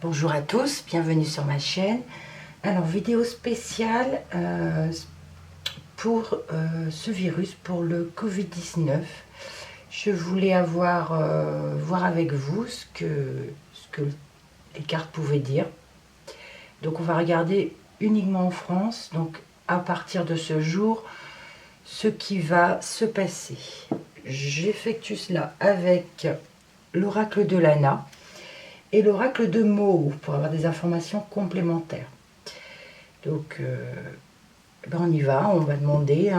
Bonjour à tous, bienvenue sur ma chaîne. Alors, vidéo spéciale pour ce virus, pour le Covid-19. Je voulais voir avec vous ce que les cartes pouvaient dire. Donc, on va regarder uniquement en France, donc à partir de ce jour, ce qui va se passer. J'effectue cela avec l'oracle de Lana et l'oracle de Mo pour avoir des informations complémentaires. Donc, ben on y va, on va demander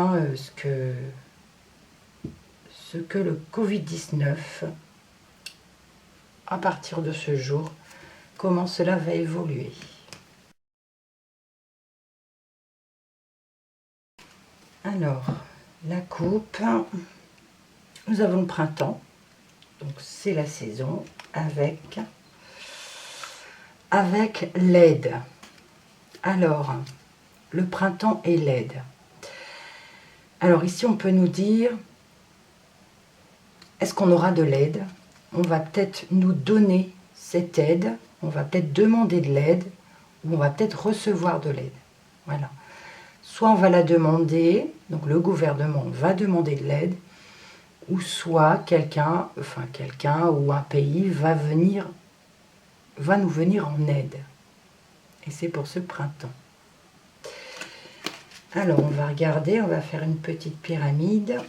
ce que le Covid-19, à partir de ce jour, comment cela va évoluer. Alors, la coupe, nous avons le printemps, donc c'est la saison, avec l'aide. Alors, le printemps et l'aide. Alors ici, on peut nous dire, est-ce qu'on aura de l'aide? On va peut-être nous donner cette aide, on va peut-être demander de l'aide, ou on va peut-être recevoir de l'aide. Voilà. Soit on va la demander, donc le gouvernement va demander de l'aide, ou soit quelqu'un ou un pays va nous venir en aide. Et c'est pour ce printemps. Alors, on va regarder, on va faire une petite pyramide.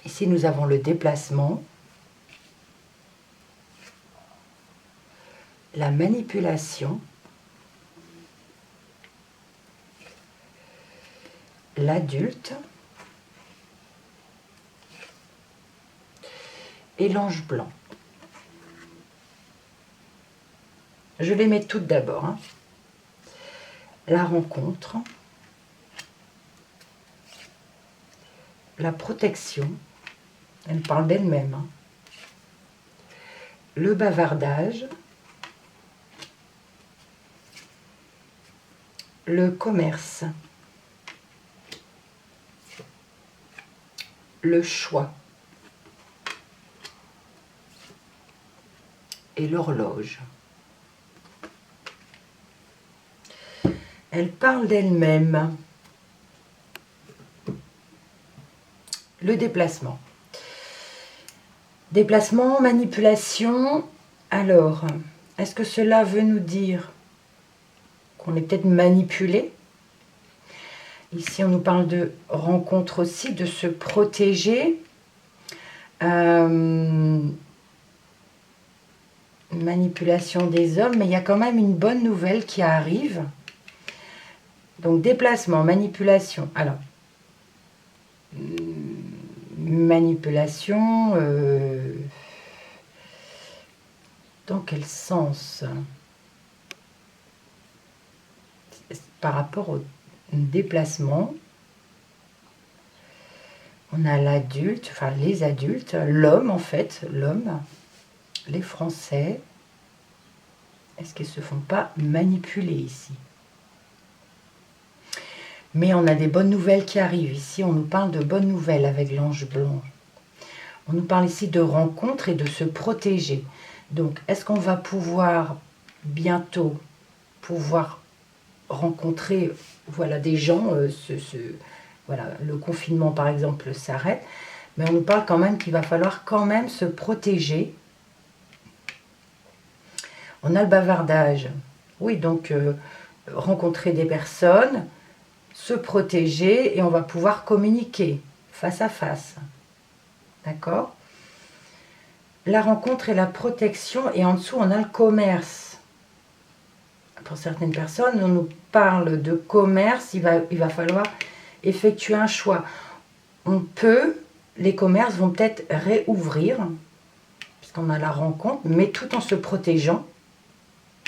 Ici, nous avons le déplacement, la manipulation, l'adulte et l'ange blanc. Je les mets toutes d'abord. Hein. La rencontre, la protection, elle parle d'elle-même. Hein. Le bavardage, le commerce, le choix et l'horloge. Elle parle d'elle-même. Le déplacement. Déplacement, manipulation. Alors, est-ce que cela veut nous dire qu'on est peut-être manipulé? Ici, on nous parle de rencontre aussi, de se protéger. Manipulation des hommes, mais il y a quand même une bonne nouvelle qui arrive. Donc, déplacement, manipulation. Alors, manipulation, dans quel sens? Par rapport au déplacement, on a l'adulte, enfin les adultes, l'homme en fait, l'homme, les Français. Est-ce qu'ils ne se font pas manipuler ici? Mais on a des bonnes nouvelles qui arrivent. Ici, on nous parle de bonnes nouvelles avec l'ange blanc. On nous parle ici de rencontre et de se protéger. Donc, est-ce qu'on va pouvoir bientôt rencontrer des gens voilà, le confinement, par exemple, s'arrête. Mais on nous parle quand même qu'il va falloir quand même se protéger. On a le bavardage. Oui, donc, rencontrer des personnes, se protéger et on va pouvoir communiquer face à face. D'accord? La rencontre et la protection, et en dessous, on a le commerce. Pour certaines personnes, on nous parle de commerce, il va falloir effectuer un choix. Les commerces vont peut-être réouvrir, puisqu'on a la rencontre, mais tout en se protégeant.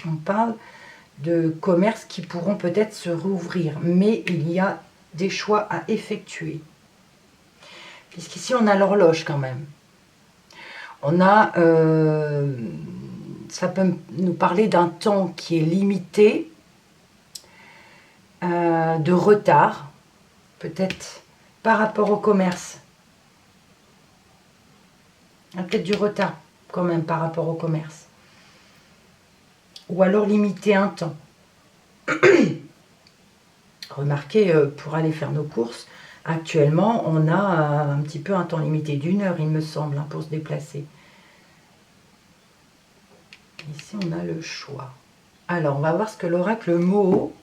On parle de commerces qui pourront peut-être se rouvrir, mais il y a des choix à effectuer. Puisqu'ici, on a l'horloge quand même. On a, ça peut nous parler d'un temps qui est limité, de retard, peut-être par rapport au commerce. Il y a peut-être du retard quand même par rapport au commerce. ou alors limiter un temps. Remarquez, pour aller faire nos courses, actuellement, on a un petit peu un temps limité d'1 heure, il me semble, hein, pour se déplacer. Ici, on a le choix. Alors, on va voir ce que l'oracle Moho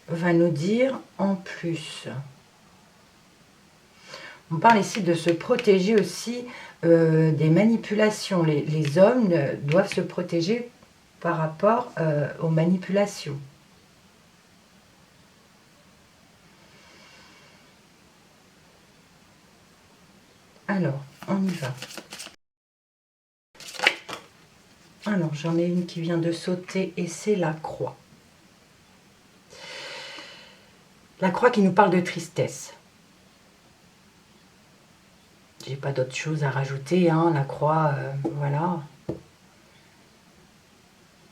va nous dire en plus. On parle ici de se protéger aussi des manipulations. Les hommes doivent se protéger par rapport aux manipulations. Alors, on y va. Alors, j'en ai une qui vient de sauter et c'est la croix. La croix qui nous parle de tristesse. J'ai pas d'autre chose à rajouter, hein. La croix, voilà.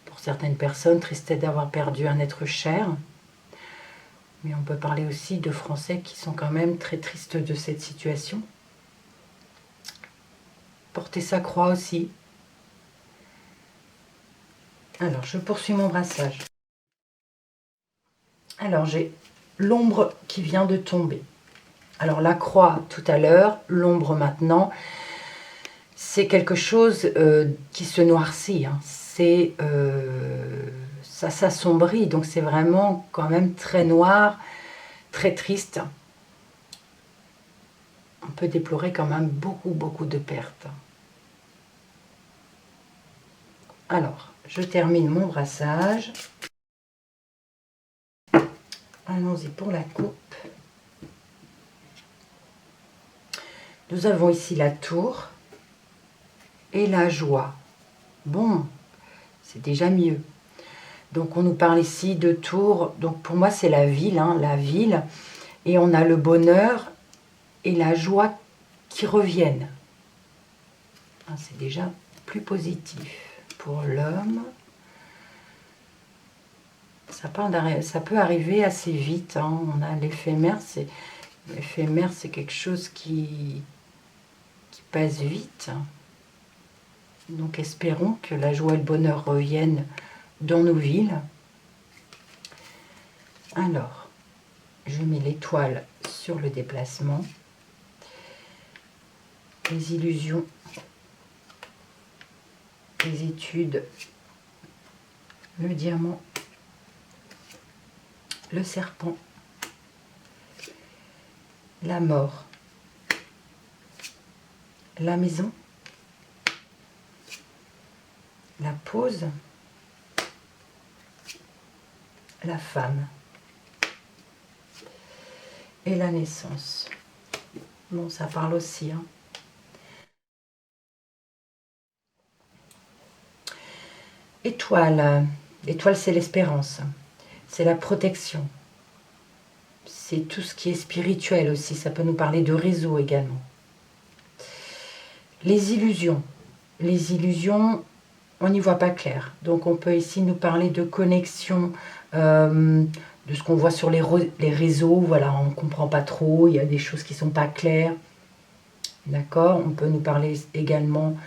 Pour certaines personnes, tristesse d'avoir perdu un être cher. Mais on peut parler aussi de Français qui sont quand même très tristes de cette situation. Porter sa croix aussi. Alors, je poursuis mon brassage. Alors, j'ai l'ombre qui vient de tomber. Alors, la croix tout à l'heure, l'ombre maintenant, c'est quelque chose qui se noircit. Hein. Ça s'assombrit, donc c'est vraiment quand même très noir, très triste. On peut déplorer quand même beaucoup de pertes. Alors, je termine mon brassage. Allons-y pour la coupe. Nous avons ici la tour et la joie. Bon, c'est déjà mieux. Donc on nous parle ici de tour. Donc pour moi c'est la ville, hein, la ville. Et on a le bonheur et la joie qui reviennent. Ah, c'est déjà plus positif. Pour l'homme, ça peut arriver assez vite. Hein. On a l'éphémère, c'est quelque chose qui passe vite. Donc espérons que la joie et le bonheur reviennent dans nos villes. Alors, je mets l'étoile sur le déplacement. Les illusions, les études, le diamant, le serpent, la mort, la maison, la pause, la femme et la naissance. Bon, ça parle aussi, hein. Étoile. L'étoile, c'est l'espérance. C'est la protection. C'est tout ce qui est spirituel aussi. Ça peut nous parler de réseau également. Les illusions. Les illusions, on n'y voit pas clair. Donc on peut ici nous parler de connexion, de ce qu'on voit sur les réseaux. Voilà, on ne comprend pas trop. Il y a des choses qui ne sont pas claires. D'accord. On peut nous parler également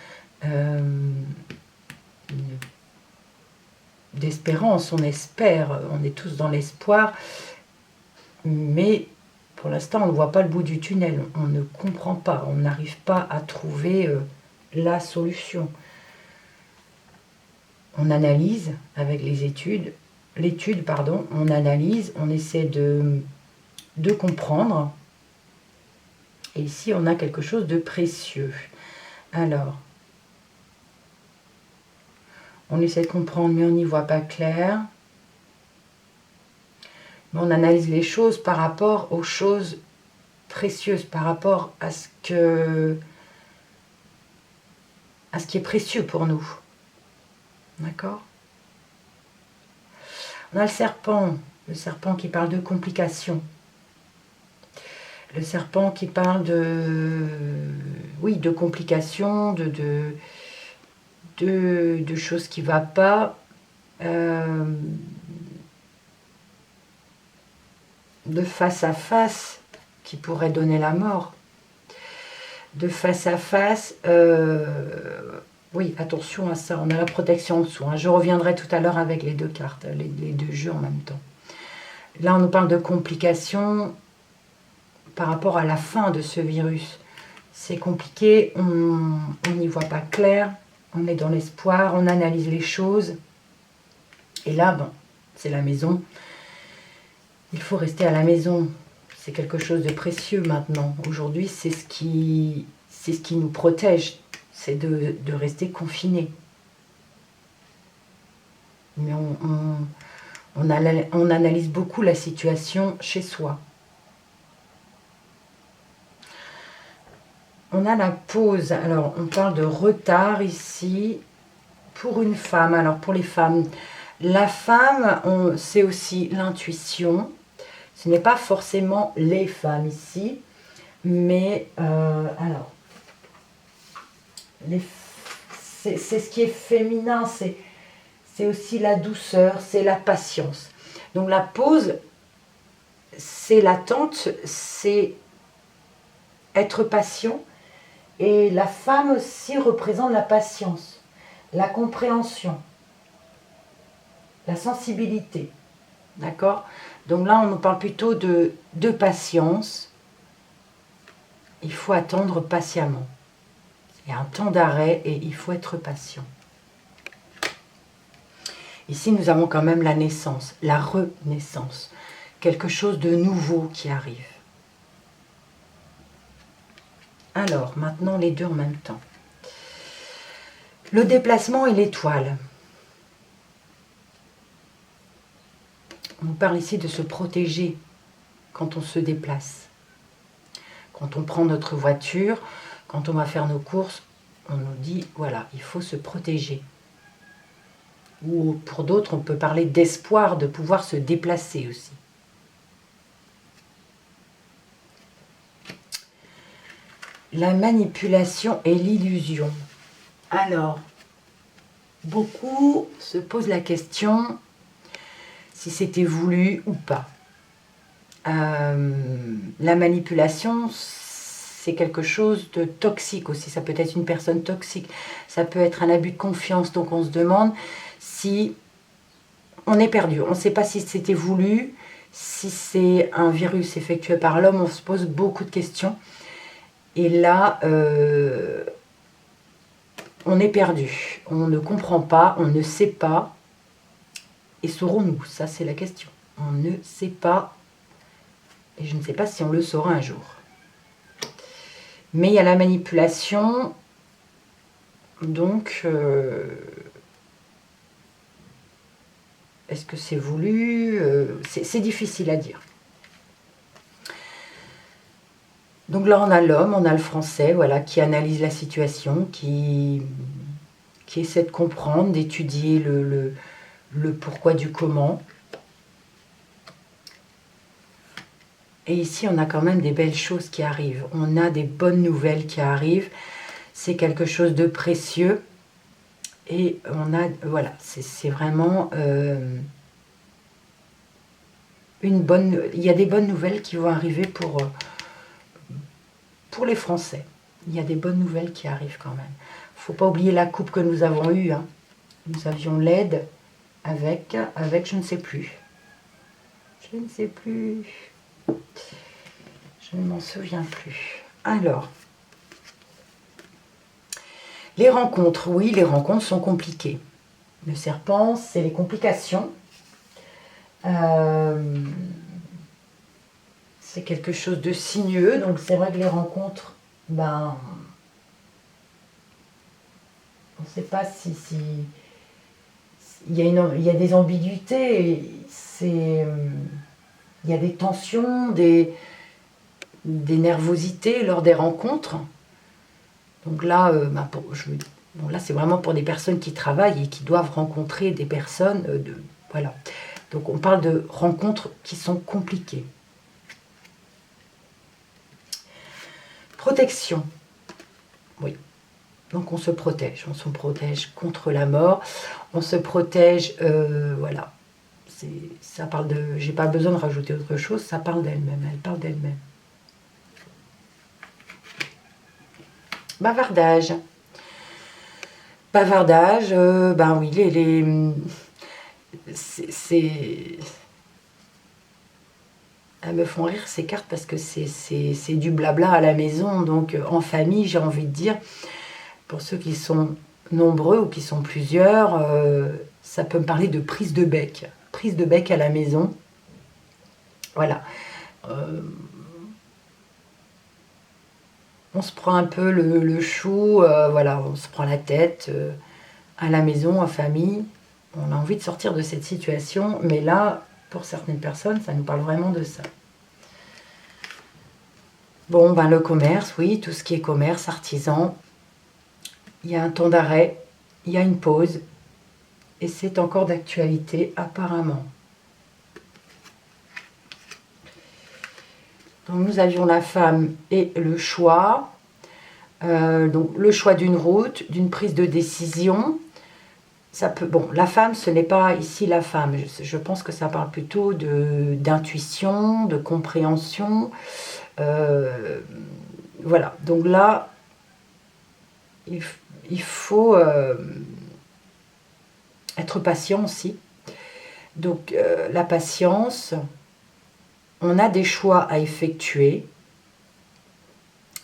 d'espérance. On espère, on est tous dans l'espoir. Mais pour l'instant, on ne voit pas le bout du tunnel. On ne comprend pas. On n'arrive pas à trouver la solution. On analyse avec les études. L'étude, pardon, on analyse, on essaie de comprendre. Et ici, on a quelque chose de précieux. Alors, on essaie de comprendre, mais on n'y voit pas clair. Mais on analyse les choses par rapport aux choses précieuses, par rapport à ce qui est précieux pour nous. D'accord? On a le serpent qui parle de complications. Le serpent qui parle de complications, de choses qui ne vont pas, de face à face qui pourrait donner la mort, de face à face Oui, attention à ça, on a la protection en dessous. Hein. Je reviendrai tout à l'heure avec les deux cartes, les deux jeux en même temps. Là, on nous parle de complications par rapport à la fin de ce virus. C'est compliqué, on n'y voit pas clair, on est dans l'espoir, on analyse les choses. Et là, bon, c'est la maison. Il faut rester à la maison. C'est quelque chose de précieux maintenant. Aujourd'hui, c'est ce qui nous protège. C'est de rester confiné. Mais on analyse beaucoup la situation chez soi. On a la pause. Alors, on parle de retard ici pour une femme. Alors, pour les femmes, la femme, c'est aussi l'intuition. Ce n'est pas forcément les femmes ici, mais alors, c'est ce qui est féminin, c'est aussi la douceur, c'est la patience. Donc la pause, c'est l'attente, c'est être patient. Et la femme aussi représente la patience, la compréhension, la sensibilité. D'accord? Donc là, on nous parle plutôt de patience. Il faut attendre patiemment. Il y a un temps d'arrêt et il faut être patient. Ici, nous avons quand même la naissance, la renaissance. Quelque chose de nouveau qui arrive. Alors, maintenant les deux en même temps. Le déplacement et l'étoile. On nous parle ici de se protéger quand on se déplace. Quand on prend notre voiture, quand on va faire nos courses, on nous dit, voilà, il faut se protéger. Ou pour d'autres, on peut parler d'espoir de pouvoir se déplacer aussi. La manipulation et l'illusion. Alors, beaucoup se posent la question si c'était voulu ou pas. La manipulation, c'est quelque chose de toxique aussi. Ça peut être une personne toxique, ça peut être un abus de confiance. Donc on se demande si on est perdu. On ne sait pas si c'était voulu, si c'est un virus effectué par l'homme. On se pose beaucoup de questions. Et là, on est perdu. On ne comprend pas, on ne sait pas. Et saurons-nous? Ça, c'est la question. On ne sait pas. Et je ne sais pas si on le saura un jour. Mais il y a la manipulation. Donc, est-ce que c'est voulu? C'est difficile à dire. Donc là, on a l'homme, on a le français, voilà, qui analyse la situation, qui essaie de comprendre, d'étudier le pourquoi du comment. Et ici, on a quand même des belles choses qui arrivent. On a des bonnes nouvelles qui arrivent. C'est quelque chose de précieux. Et on a, voilà, c'est vraiment il y a des bonnes nouvelles qui vont arriver pour les Français. Il y a des bonnes nouvelles qui arrivent quand même. Il ne faut pas oublier la coupe que nous avons eue. Hein. Nous avions l'aide avec je ne sais plus. Je ne sais plus. Je ne m'en souviens plus. Alors, les rencontres. Oui, les rencontres sont compliquées. Le serpent, c'est les complications. C'est quelque chose de sinueux. Donc c'est vrai que les rencontres, ben, on ne sait pas si il y a des ambiguïtés. Il y a des tensions, des nervosités lors des rencontres. Donc là, là c'est vraiment pour des personnes qui travaillent et qui doivent rencontrer des personnes. Voilà. Donc on parle de rencontres qui sont compliquées. Protection. Oui. Donc on se protège contre la mort. On se protège, voilà. Ça parle de. J'ai pas besoin de rajouter autre chose. Ça parle d'elle-même. Elle parle d'elle-même. Bavardage. Bavardage, ben oui, elles me font rire ces cartes parce que c'est du blabla à la maison, donc en famille, j'ai envie de dire. Pour ceux qui sont nombreux ou qui sont plusieurs, ça peut me parler de prise de bec. Prise de bec à la maison. Voilà. On se prend un peu le chou, voilà, on se prend la tête à la maison, en famille. On a envie de sortir de cette situation, mais là, pour certaines personnes, ça nous parle vraiment de ça. Bon, ben le commerce, oui, tout ce qui est commerce, artisan. Il y a un temps d'arrêt, il y a une pause, et c'est encore d'actualité apparemment. Donc nous avions la femme et le choix. Donc le choix d'une route, d'une prise de décision. Ça peut, bon, la femme, ce n'est pas ici la femme. Je pense que ça parle plutôt d'intuition, de compréhension. Voilà. Donc là, il faut être patient aussi. Donc la patience, on a des choix à effectuer,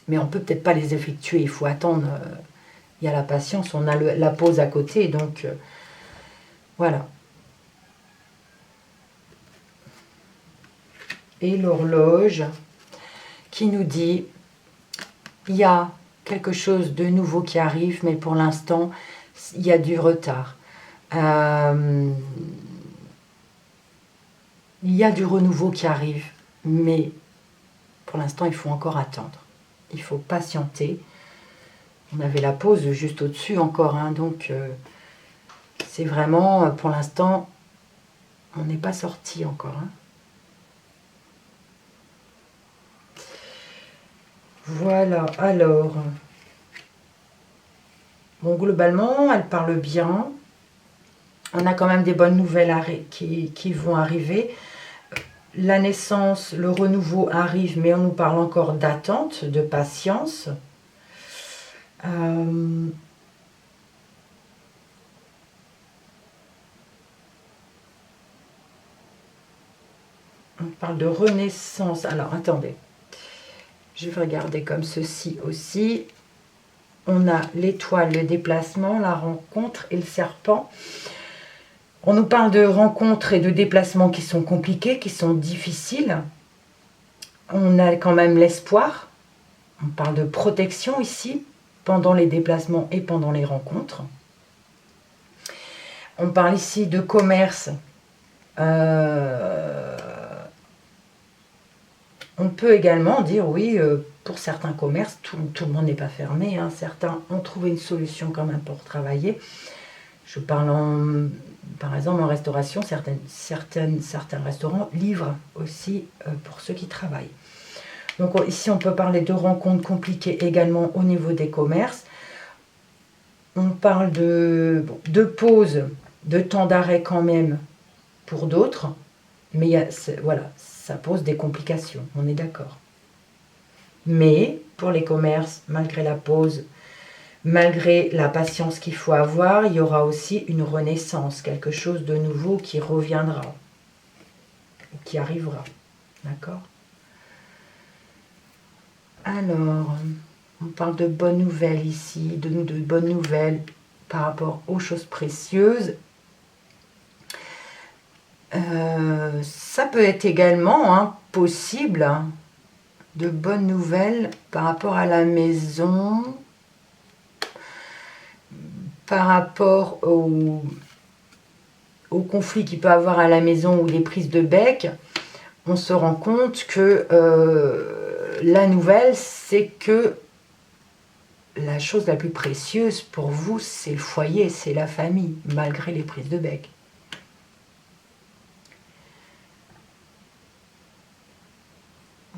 mais on peut peut-être pas les effectuer. Il faut attendre. Il y a la patience, on a la pause à côté, donc voilà. Et l'horloge qui nous dit, il y a quelque chose de nouveau qui arrive, mais pour l'instant, il y a du retard. Il y a du renouveau qui arrive, mais pour l'instant, il faut encore attendre. Il faut patienter. On avait la pause juste au-dessus encore, hein, donc c'est vraiment, pour l'instant, on n'est pas sorti encore. Hein. Voilà, alors, bon, globalement, elle parle bien. On a quand même des bonnes nouvelles qui vont arriver. La naissance, le renouveau arrive, mais on nous parle encore d'attente, de patience. On parle de renaissance. Alors, attendez. Je vais regarder comme ceci aussi. On a l'étoile, le déplacement, la rencontre et le serpent. On nous parle de rencontres et de déplacements qui sont compliqués, qui sont difficiles. On a quand même l'espoir. On parle de protection ici, pendant les déplacements et pendant les rencontres. On parle ici de commerce. On peut également dire, oui, pour certains commerces, tout le monde n'est pas fermé. Hein. Certains ont trouvé une solution quand même pour travailler. Je parle par exemple en restauration, certains restaurants livrent aussi pour ceux qui travaillent. Donc ici, on peut parler de rencontres compliquées également au niveau des commerces. On parle de pause, de temps d'arrêt quand même pour d'autres. Mais voilà, ça pose des complications, on est d'accord. Mais pour les commerces, malgré la pause, malgré la patience qu'il faut avoir, il y aura aussi une renaissance, quelque chose de nouveau qui reviendra, qui arrivera. D'accord ? Alors, on parle de bonnes nouvelles ici, de bonnes nouvelles par rapport aux choses précieuses. Ça peut être également possible de bonnes nouvelles par rapport à la maison, par rapport au conflit qu'il peut y avoir à la maison ou les prises de bec. On se rend compte que la nouvelle, c'est que la chose la plus précieuse pour vous, c'est le foyer, c'est la famille, malgré les prises de bec.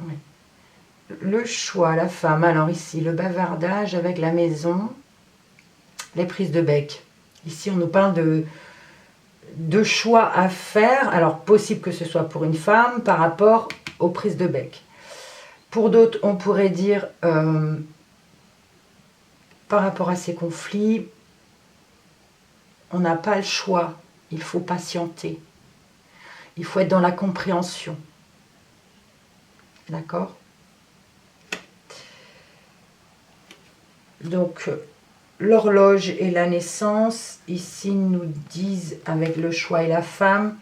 Oui. Le choix, la femme. Alors ici, le bavardage avec la maison, les prises de bec. Ici, on nous parle de choix à faire. Alors, possible que ce soit pour une femme par rapport aux prises de bec. Pour d'autres, on pourrait dire, par rapport à ces conflits, on n'a pas le choix. Il faut patienter. Il faut être dans la compréhension. D'accord? Donc, l'horloge et la naissance, ici, nous disent, avec le choix et la femme,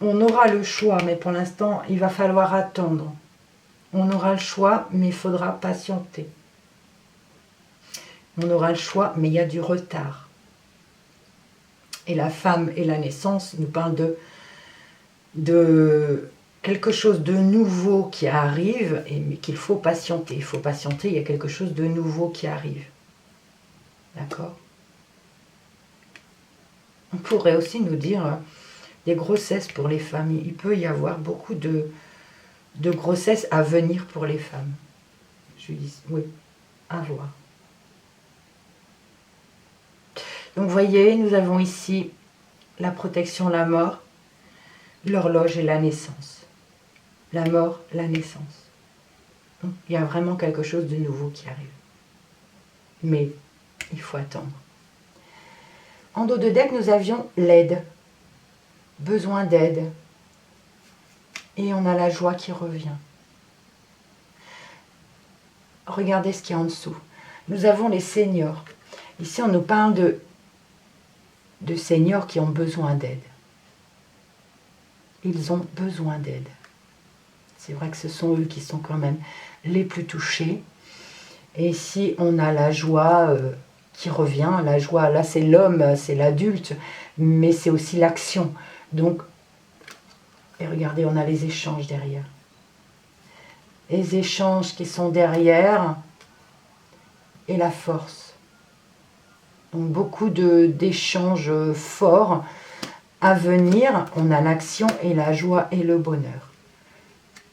on aura le choix, mais pour l'instant, il va falloir attendre. On aura le choix, mais il faudra patienter. On aura le choix, mais il y a du retard. Et la femme et la naissance nous parlent de quelque chose de nouveau qui arrive, mais qu'il faut patienter. Il faut patienter, il y a quelque chose de nouveau qui arrive. D'accord? On pourrait aussi nous dire des grossesses pour les femmes. Il peut y avoir beaucoup de grossesses à venir pour les femmes. Je dis oui, à voir. Donc vous voyez, nous avons ici la protection, la mort, l'horloge et la naissance. La mort, la naissance. Donc, il y a vraiment quelque chose de nouveau qui arrive. Mais il faut attendre. En dos de deck, nous avions l'aide. Besoin d'aide. Et on a la joie qui revient. Regardez ce qu'il y a en dessous. Nous avons les seniors. Ici, on nous parle de seniors qui ont besoin d'aide. Ils ont besoin d'aide. C'est vrai que ce sont eux qui sont quand même les plus touchés. Et ici, on a la joie qui revient. La joie, là, c'est l'homme, c'est l'adulte, mais c'est aussi l'action. Donc, et regardez, on a les échanges derrière. Les échanges qui sont derrière et la force. Donc, beaucoup d'échanges forts à venir. On a l'action et la joie et le bonheur.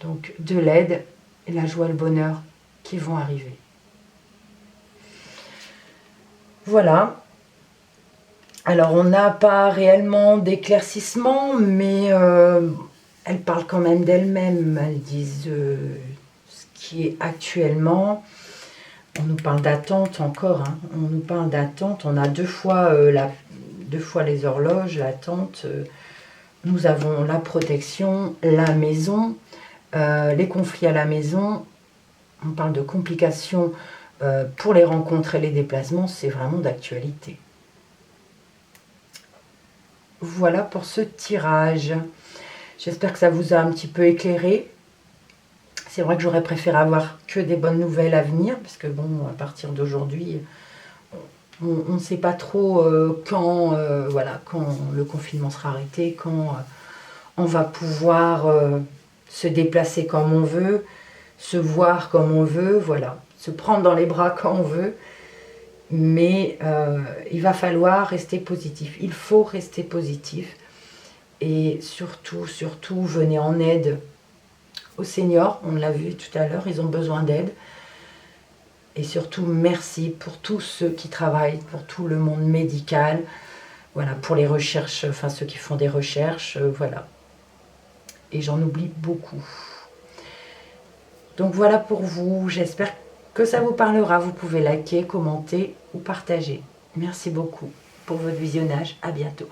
Donc, de l'aide et la joie et le bonheur qui vont arriver. Voilà. Alors, on n'a pas réellement d'éclaircissement, mais elles parlent quand même d'elles-mêmes. Elles disent ce qui est actuellement. On nous parle d'attente encore. Hein. On nous parle d'attente. On a deux fois les horloges, l'attente. Nous avons la protection, la maison, les conflits à la maison. On parle de complications pour les rencontres et les déplacements. C'est vraiment d'actualité. Voilà pour ce tirage. J'espère que ça vous a un petit peu éclairé. C'est vrai que j'aurais préféré avoir que des bonnes nouvelles à venir, parce que bon, à partir d'aujourd'hui, on ne sait pas trop quand le confinement sera arrêté, quand on va pouvoir se déplacer comme on veut, se voir comme on veut, voilà, se prendre dans les bras quand on veut. Mais il va falloir rester positif. Il faut rester positif. Et surtout, venez en aide aux seniors. On l'a vu tout à l'heure, ils ont besoin d'aide. Et surtout, merci pour tous ceux qui travaillent, pour tout le monde médical. Voilà, pour les recherches, enfin ceux qui font des recherches, voilà. Et j'en oublie beaucoup. Donc voilà pour vous. J'espère que ça vous parlera. Vous pouvez liker, commenter ou partager. Merci beaucoup pour votre visionnage. À bientôt.